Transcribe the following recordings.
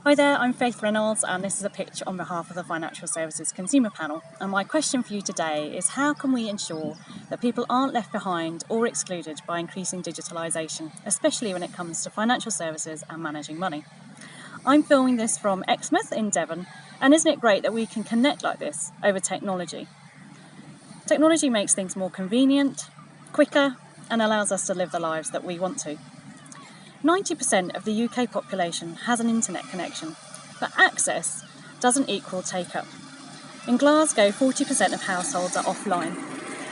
Hi there, I'm Faith Reynolds and this is a pitch on behalf of the Financial Services Consumer Panel. And my question for you today is how can we ensure that people aren't left behind or excluded by increasing digitalisation, especially when it comes to financial services and managing money? I'm filming this from Exmouth in Devon, and isn't it great that we can connect like this over technology? Technology makes things more convenient, quicker, and allows us to live the lives that we want to. 90% of the UK population has an internet connection, but access doesn't equal take-up. In Glasgow, 40% of households are offline,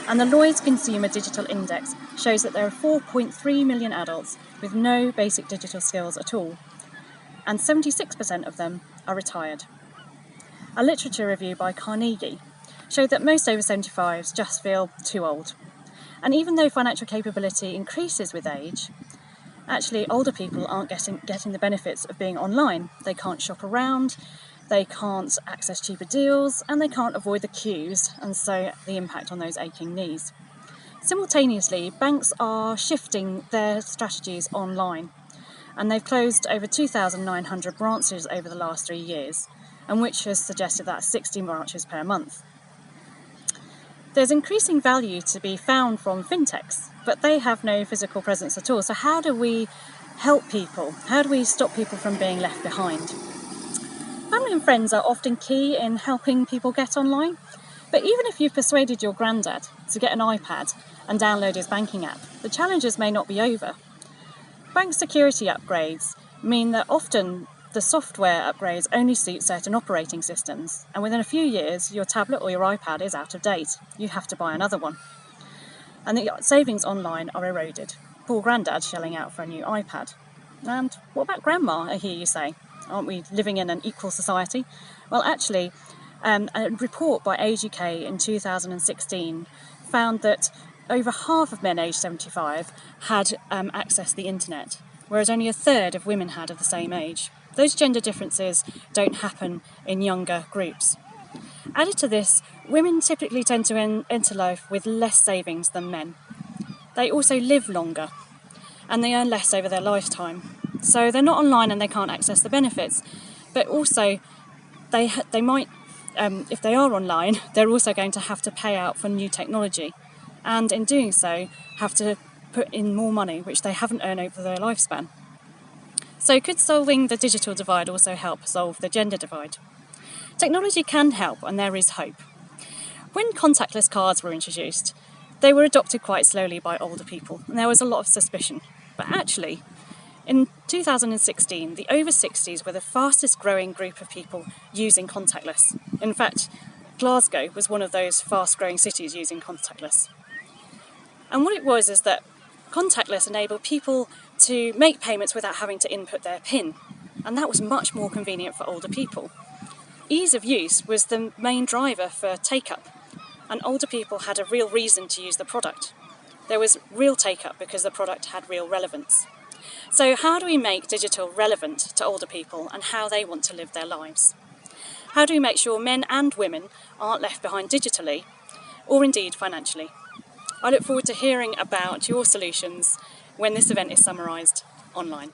and the Lloyds Consumer Digital Index shows that there are 4.3 million adults with no basic digital skills at all, and 76% of them are retired. A literature review by Carnegie showed that most over 75s just feel too old. And even though financial capability increases with age, actually older people aren't getting the benefits of being online. They can't shop around, they can't access cheaper deals, and they can't avoid the queues, and so the impact on those aching knees. Simultaneously, banks are shifting their strategies online, and they've closed over 2,900 branches over the last 3 years, and which has suggested that's 60 branches per month. There's increasing value to be found from fintechs, but they have no physical presence at all. So how do we help people? How do we stop people from being left behind? Family and friends are often key in helping people get online, but even if you've persuaded your granddad to get an iPad and download his banking app, the challenges may not be over. Bank security upgrades mean that often the software upgrades only suit certain operating systems, and within a few years your tablet or your iPad is out of date. You have to buy another one. And the savings online are eroded. Poor Grandad shelling out for a new iPad. And what about Grandma, I hear you say? Aren't we living in an equal society? Well, actually, a report by Age UK in 2016 found that over half of men aged 75 had accessed the internet, whereas only a third of women had of the same age. Those gender differences don't happen in younger groups. Added to this, women typically tend to enter life with less savings than men. They also live longer and they earn less over their lifetime. So they're not online and they can't access the benefits, but also they might, if they are online, they're also going to have to pay out for new technology, and in doing so have to put in more money which they haven't earned over their lifespan. So could solving the digital divide also help solve the gender divide? Technology can help, and there is hope. When contactless cards were introduced, they were adopted quite slowly by older people, and there was a lot of suspicion. But actually, in 2016, the over 60s were the fastest growing group of people using contactless. In fact, Glasgow was one of those fast growing cities using contactless. And what it was is that contactless enabled people to make payments without having to input their PIN, and that was much more convenient for older people. Ease of use was the main driver for take-up, and older people had a real reason to use the product. There was real take-up because the product had real relevance. So how do we make digital relevant to older people and how they want to live their lives? How do we make sure men and women aren't left behind digitally, or indeed financially? I look forward to hearing about your solutions when this event is summarised online.